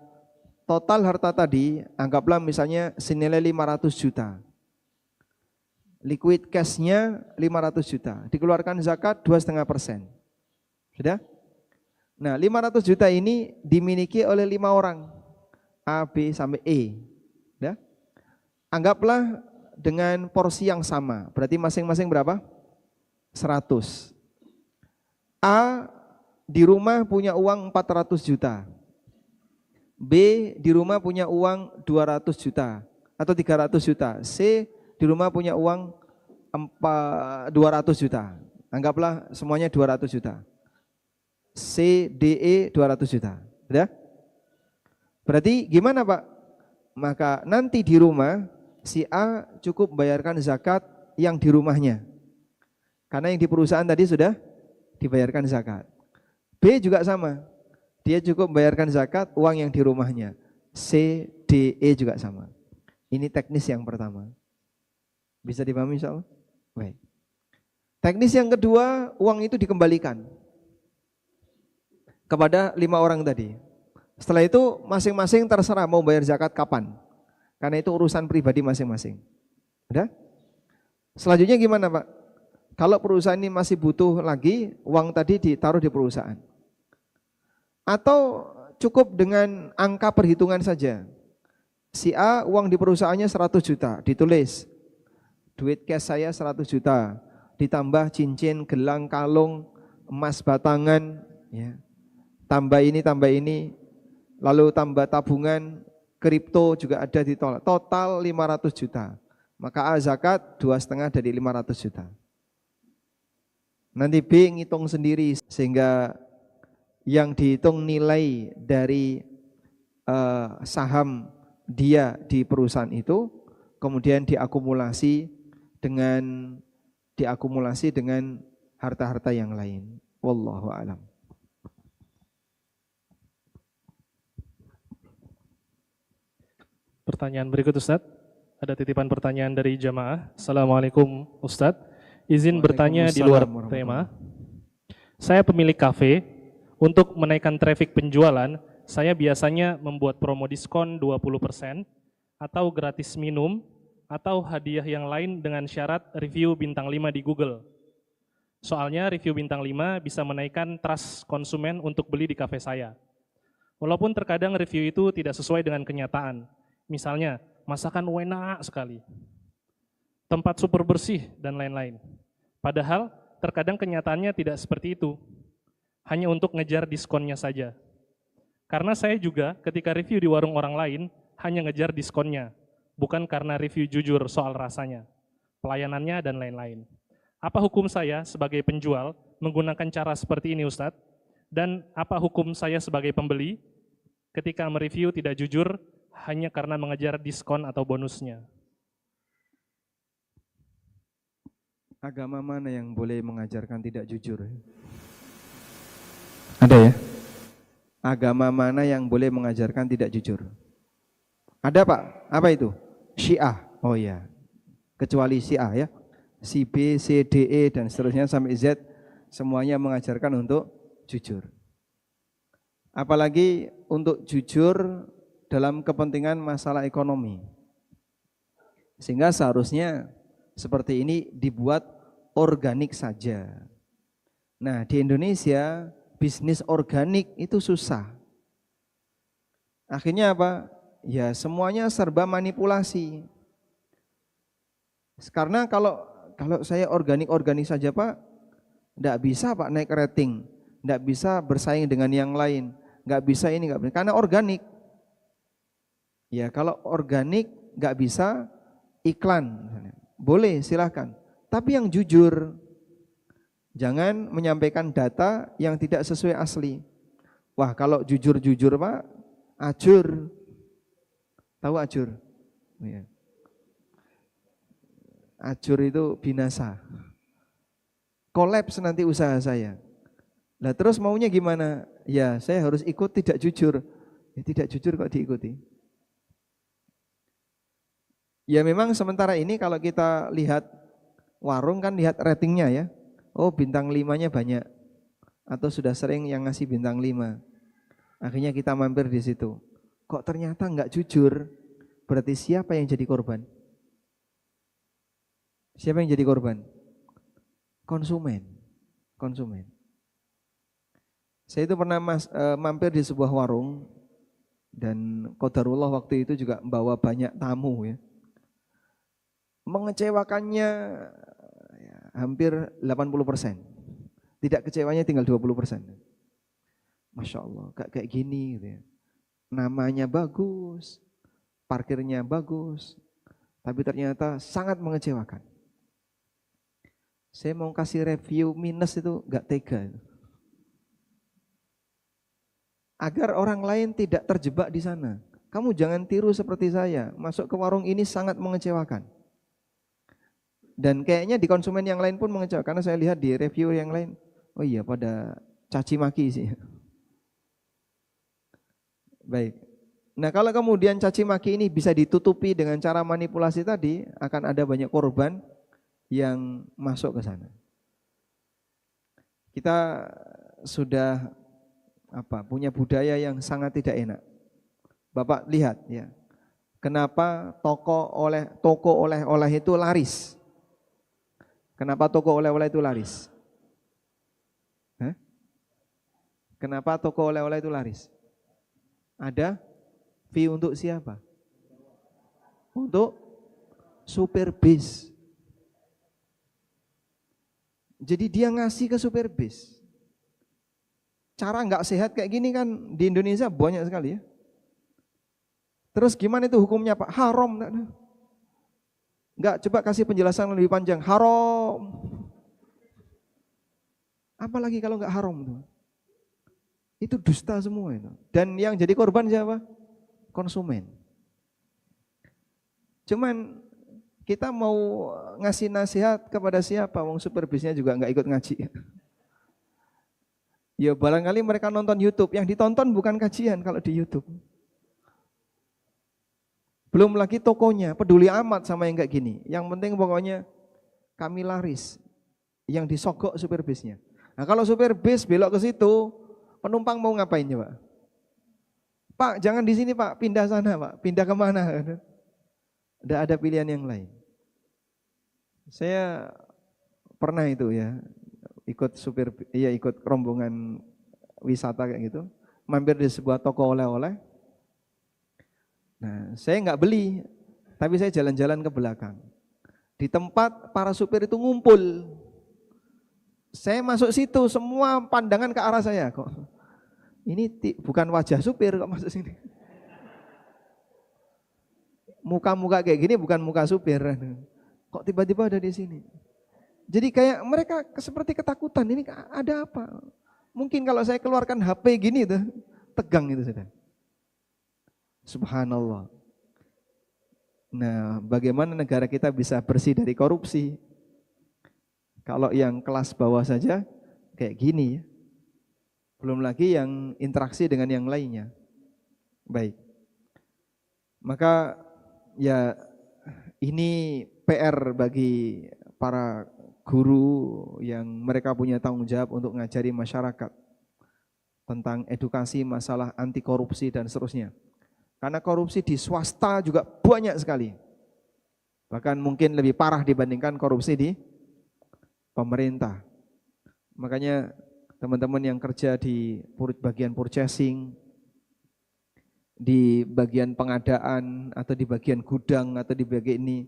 total harta tadi anggaplah misalnya senilai 500 juta. Liquid cash-nya 500 juta. Dikeluarkan zakat 2,5%. Sudah? Nah, 500 juta ini dimiliki oleh 5 orang, A, B, sampai E. Ya? Anggaplah dengan porsi yang sama, berarti masing-masing berapa? 100. A di rumah punya uang 400 juta. B di rumah punya uang 200 juta atau 300 juta. C di rumah punya uang 200 juta. Anggaplah semuanya 200 juta. C, D, E 200 juta. Sudah? Berarti gimana Pak? Maka nanti di rumah si A cukup bayarkan zakat yang di rumahnya. Karena yang di perusahaan tadi sudah dibayarkan zakat. B juga sama. Dia cukup bayarkan zakat uang yang di rumahnya. C, D, E juga sama. Ini teknis yang pertama. Bisa dipahami insyaallah? Baik. Teknis yang kedua, uang itu dikembalikan kepada 5 orang tadi. Setelah itu masing-masing terserah mau bayar zakat kapan. Karena itu urusan pribadi masing-masing. Udah? Selanjutnya gimana Pak? Kalau perusahaan ini masih butuh lagi, uang tadi ditaruh di perusahaan. Atau cukup dengan angka perhitungan saja. Si A uang di perusahaannya 100 juta, ditulis duit cash saya 100 juta, ditambah cincin, gelang, kalung, emas batangan, ya. Tambah ini, lalu tambah tabungan, kripto juga ada ditolak. Total 500 juta. Maka A zakat 2,5 dari 500 juta. Nanti B ngitung sendiri sehingga yang dihitung nilai dari saham dia di perusahaan itu kemudian diakumulasi dengan harta-harta yang lain. Wallahu a'lam. Pertanyaan berikut Ustaz. Ada titipan pertanyaan dari jamaah. Assalamualaikum Ustadz. Izin bertanya di luar tema. Saya pemilik kafe. Untuk menaikkan traffic penjualan, saya biasanya membuat promo diskon 20% atau gratis minum atau hadiah yang lain dengan syarat review bintang 5 di Google. Soalnya review bintang 5 bisa menaikkan trust konsumen untuk beli di kafe saya. Walaupun terkadang review itu tidak sesuai dengan kenyataan. Misalnya, masakan enak sekali, tempat super bersih, dan lain-lain. Padahal terkadang kenyataannya tidak seperti itu, hanya untuk ngejar diskonnya saja. Karena saya juga ketika review di warung orang lain, hanya ngejar diskonnya, bukan karena review jujur soal rasanya, pelayanannya, dan lain-lain. Apa hukum saya sebagai penjual menggunakan cara seperti ini, Ustadz? Dan apa hukum saya sebagai pembeli ketika mereview tidak jujur hanya karena mengejar diskon atau bonusnya? Agama mana yang boleh mengajarkan tidak jujur? Ada ya? Agama mana yang boleh mengajarkan tidak jujur? Ada Pak, apa itu? Syiah, oh iya. Kecuali Syiah ya. Si B, C, D, E, dan seterusnya sampai Z, semuanya mengajarkan untuk jujur. Apalagi untuk jujur dalam kepentingan masalah ekonomi. Sehingga seharusnya seperti ini dibuat organik saja. Nah, di Indonesia bisnis organik itu susah. Akhirnya apa? Ya semuanya serba manipulasi. Karena kalau saya organik saja Pak, enggak bisa Pak naik rating, enggak bisa bersaing dengan yang lain, enggak bisa ini, enggak bisa, karena organik. Ya kalau organik nggak bisa iklan, boleh silahkan. Tapi yang jujur, jangan menyampaikan data yang tidak sesuai asli. Wah kalau jujur-jujur Pak, ajur. Tahu ajur? Ya. Ajur itu binasa. Kolaps nanti usaha saya. Nah terus maunya gimana? Ya saya harus ikut tidak jujur. Ya, tidak jujur kok diikuti. Ya memang sementara ini kalau kita lihat warung kan lihat ratingnya ya. Oh bintang 5-nya banyak. Atau sudah sering yang ngasih bintang 5. Akhirnya kita mampir di situ. Kok ternyata enggak jujur. Berarti siapa yang jadi korban? Siapa yang jadi korban? Konsumen. Saya itu pernah mampir di sebuah warung. Dan qadarullah waktu itu juga membawa banyak tamu ya. Mengecewakannya ya, hampir 80%. Tidak kecewanya tinggal 20%. Masya Allah, kayak gini gitu ya. Namanya bagus, parkirnya bagus, tapi ternyata sangat mengecewakan. Saya mau kasih review minus itu gak tega. Agar orang lain tidak terjebak di sana. Kamu jangan tiru seperti saya, masuk ke warung ini sangat mengecewakan. Dan kayaknya di konsumen yang lain pun mengecewakan, karena saya lihat di review yang lain, oh iya pada caci maki sih. Baik. Nah kalau kemudian caci maki ini bisa ditutupi dengan cara manipulasi tadi, akan ada banyak korban yang masuk ke sana. Kita sudah punya budaya yang sangat tidak enak. Bapak lihat ya, kenapa toko oleh-oleh itu laris? Kenapa toko oleh-oleh itu laris? Hah? Kenapa toko oleh-oleh itu laris? Ada fee untuk siapa? Untuk supir bis. Jadi dia ngasih ke supir bis. Cara nggak sehat kayak gini kan di Indonesia banyak sekali ya. Terus gimana itu hukumnya Pak? Haram. Enggak, coba kasih penjelasan lebih panjang. Haram. Apalagi kalau enggak haram itu. Itu dusta semua itu. Dan yang jadi korban siapa? Konsumen. Cuman kita mau ngasih nasihat kepada siapa? Wong superbisnya juga enggak ikut ngaji. Ya barangkali mereka nonton YouTube. Yang ditonton bukan kajian kalau di YouTube. Belum lagi tokonya, peduli amat sama yang kayak gini. Yang penting pokoknya kami laris. Yang disogok supir bisnya. Nah kalau supir bis belok ke situ, penumpang mau ngapain coba? Pak, jangan di sini Pak, pindah sana Pak, pindah kemana? Tidak ada pilihan yang lain. Saya pernah itu ya, ikut rombongan wisata kayak gitu, mampir di sebuah toko oleh-oleh. Nah, saya nggak beli, tapi saya jalan-jalan ke belakang. Di tempat para supir itu ngumpul. Saya masuk situ, semua pandangan ke arah saya kok. Ini bukan wajah supir kok masuk sini. Muka-muka kayak gini bukan muka supir. Kok tiba-tiba ada di sini? Jadi kayak mereka seperti ketakutan, ini ada apa? Mungkin kalau saya keluarkan HP gini tuh, tegang itu sudah. Subhanallah. Nah, bagaimana negara kita bisa bersih dari korupsi? Kalau yang kelas bawah saja kayak gini ya. Belum lagi yang interaksi dengan yang lainnya. Baik. Maka ya ini PR bagi para guru yang mereka punya tanggung jawab untuk ngajari masyarakat tentang edukasi masalah anti korupsi dan seterusnya. Karena korupsi di swasta juga banyak sekali. Bahkan mungkin lebih parah dibandingkan korupsi di pemerintah. Makanya teman-teman yang kerja di bagian purchasing, di bagian pengadaan atau di bagian gudang atau di bagian ini,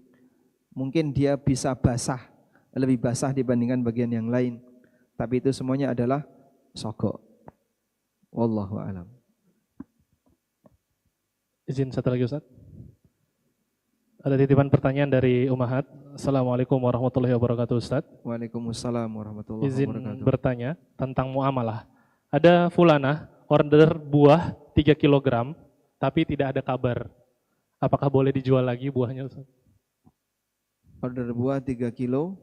mungkin dia bisa basah, lebih basah dibandingkan bagian yang lain. Tapi itu semuanya adalah sogok. Wallahu a'lam. Izin satu lagi Ustaz. Ada titipan pertanyaan dari Umahat. Assalamualaikum warahmatullahi wabarakatuh Ustaz. Waalaikumsalam warahmatullahi Izin wabarakatuh. bertanya tentang muamalah. Ada fulanah order buah 3 kg tapi tidak ada kabar. Apakah boleh dijual lagi buahnya Ustaz? Order buah 3 kilo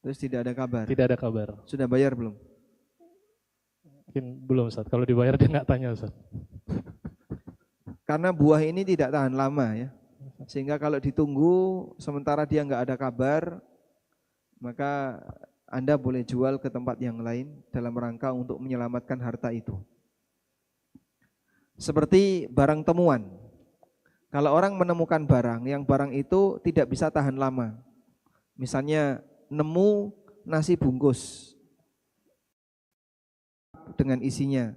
terus tidak ada kabar. Tidak ada kabar. Sudah bayar belum? Mungkin belum Ustaz. Kalau dibayar dia nggak tanya Ustaz. Karena buah ini tidak tahan lama ya. Sehingga kalau ditunggu sementara dia nggak ada kabar, maka Anda boleh jual ke tempat yang lain dalam rangka untuk menyelamatkan harta itu. Seperti barang temuan. Kalau orang menemukan barang, yang barang itu tidak bisa tahan lama. Misalnya nemu nasi bungkus dengan isinya,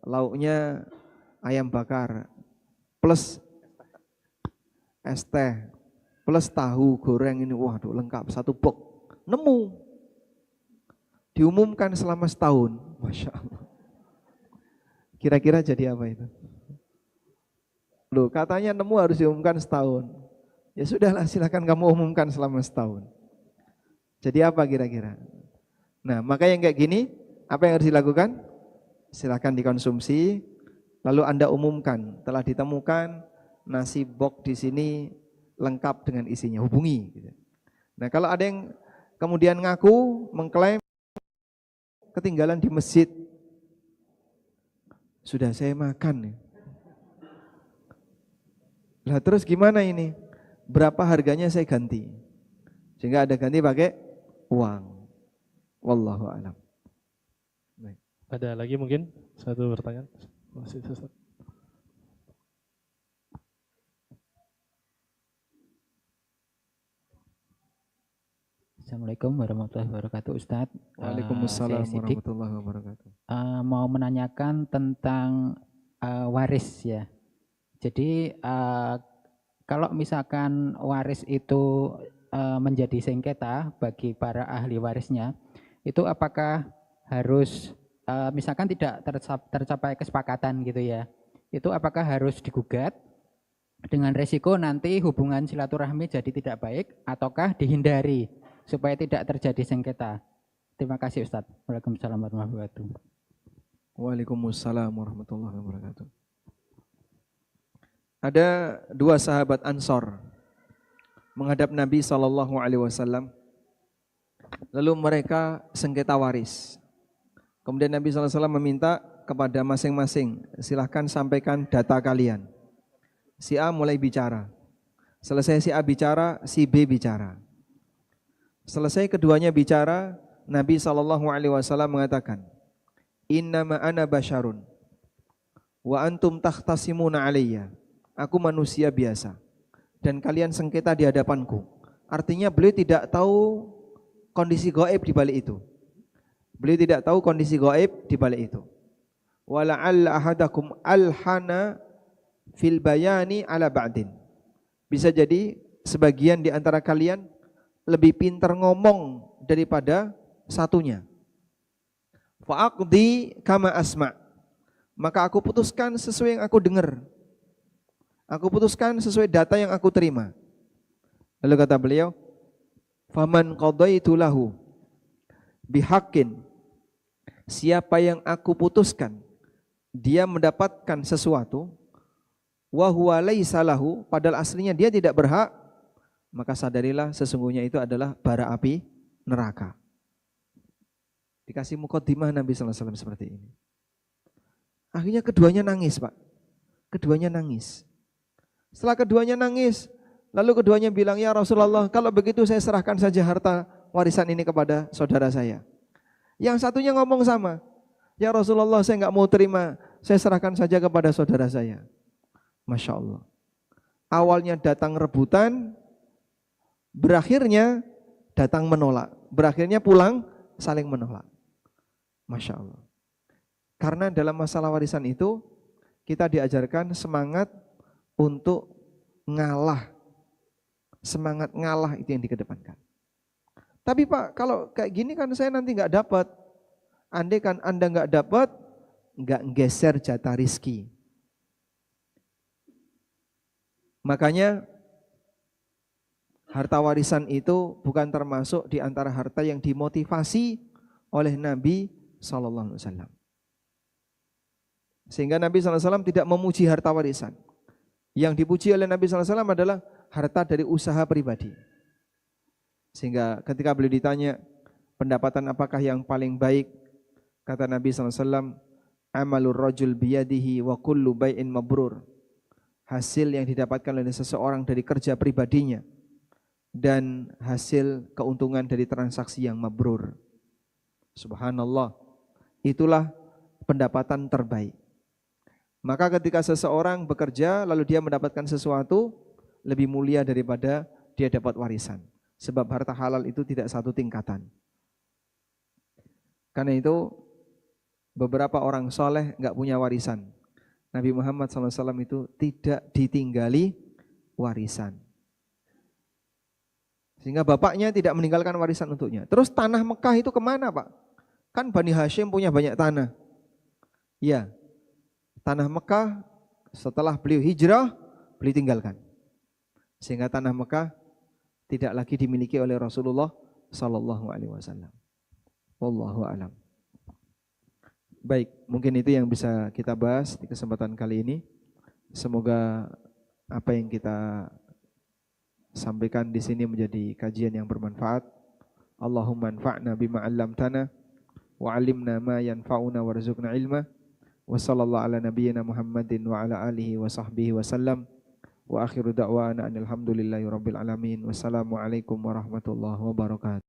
lauknya ayam bakar, plus es teh, plus tahu goreng ini, waduh lengkap, satu box, nemu. Diumumkan selama setahun, Masya Allah. Kira-kira jadi apa itu? Loh katanya nemu harus diumumkan setahun. Ya sudahlah silakan kamu umumkan selama setahun. Jadi apa kira-kira? Nah maka yang kayak gini, apa yang harus dilakukan? Silakan dikonsumsi, lalu Anda umumkan, telah ditemukan nasi box di sini lengkap dengan isinya, hubungi. Nah kalau ada yang kemudian ngaku, mengklaim ketinggalan di masjid, sudah saya makan. Lah terus gimana ini? Berapa harganya saya ganti? Sehingga ada ganti pakai uang. Wallahu a'lam. Ada lagi mungkin satu pertanyaan? Masih Ustaz. Assalamualaikum warahmatullahi wabarakatuh Ustadz. Waalaikumsalam Saya Sidik. warahmatullahi wabarakatuh. Mau menanyakan tentang waris ya. Jadi kalau misalkan waris itu menjadi sengketa bagi para ahli warisnya, itu apakah harus misalkan tidak tercapai kesepakatan gitu ya, itu apakah harus digugat dengan resiko nanti hubungan silaturahmi jadi tidak baik ataukah dihindari supaya tidak terjadi sengketa? Terima kasih Ustadz. Waalaikumsalam warahmatullahi wabarakatuh. Waalaikumsalam warahmatullahi wabarakatuh. Ada dua sahabat Ansor menghadap Nabi SAW, lalu mereka sengketa waris. Kemudian Nabi SAW meminta kepada masing-masing, silahkan sampaikan data kalian. Si A mulai bicara. Selesai si A bicara, si B bicara. Selesai keduanya bicara, Nabi SAW mengatakan, Innama ana basyarun wa antum takhtasimuna alayya. Aku manusia biasa dan kalian sengketa di hadapanku. Artinya beliau tidak tahu kondisi gaib di balik itu. Beliau tidak tahu kondisi gaib di balik itu. Wala'alla ahadakum alhana fil bayani ala ba'din. Bisa jadi sebagian di antara kalian lebih pintar ngomong daripada satunya. Fa'aqdi kama asma'. Maka aku putuskan sesuai yang aku dengar. Aku putuskan sesuai data yang aku terima. Lalu kata beliau, faman qadaitu lahu bihaqqin. Siapa yang aku putuskan dia mendapatkan sesuatu wa huwa laisa lahu, padahal aslinya dia tidak berhak, maka sadarilah sesungguhnya itu adalah bara api neraka. Dikasih muqaddimah Nabi sallallahu alaihi wasallam seperti ini. Akhirnya keduanya nangis, Pak. Keduanya nangis. Setelah keduanya nangis, lalu keduanya bilang, "Ya Rasulullah, kalau begitu saya serahkan saja harta warisan ini kepada saudara saya." Yang satunya ngomong sama, "Ya Rasulullah, saya enggak mau terima, saya serahkan saja kepada saudara saya." Masya Allah. Awalnya datang rebutan, berakhirnya datang menolak. Berakhirnya pulang saling menolak. Masya Allah. Karena dalam masalah warisan itu, kita diajarkan semangat untuk ngalah. Semangat ngalah itu yang dikedepankan. Tapi Pak, kalau kayak gini kan saya nanti nggak dapat. Andai kan Anda nggak dapat, nggak geser jatah rizki. Makanya harta warisan itu bukan termasuk di antara harta yang dimotivasi oleh Nabi SAW. Sehingga Nabi SAW tidak memuji harta warisan. Yang dipuji oleh Nabi SAW adalah harta dari usaha pribadi. Sehingga ketika beliau ditanya, pendapatan apakah yang paling baik? Kata Nabi SAW, amalur rajul biyadihi wa kullu bai'in mabrur. Hasil yang didapatkan oleh seseorang dari kerja pribadinya dan hasil keuntungan dari transaksi yang mabrur. Subhanallah, itulah pendapatan terbaik. Maka ketika seseorang bekerja lalu dia mendapatkan sesuatu, lebih mulia daripada dia dapat warisan. Sebab harta halal itu tidak satu tingkatan. Karena itu beberapa orang soleh enggak punya warisan. Nabi Muhammad SAW itu tidak ditinggali warisan. Sehingga bapaknya tidak meninggalkan warisan untuknya. Terus tanah Mekah itu kemana Pak? Kan Bani Hashim punya banyak tanah. Iya, tanah Mekah setelah beliau hijrah, beliau tinggalkan. Sehingga tanah Mekah tidak lagi dimiliki oleh Rasulullah SAW. Wallahu a'lam. Baik, mungkin itu yang bisa kita bahas di kesempatan kali ini. Semoga apa yang kita sampaikan di sini menjadi kajian yang bermanfaat. Allahumma anfa'na bima 'allamtana wa 'allimna ma yanfa'una warzuqna ilma. Wa sallallahu ala nabiyyina Muhammadin wa ala alihi wa sahbihi wa sallam. Wa akhiru da'wana alhamdulillahi rabbil alamin. Wassalamualaikum warahmatullahi wabarakatuh.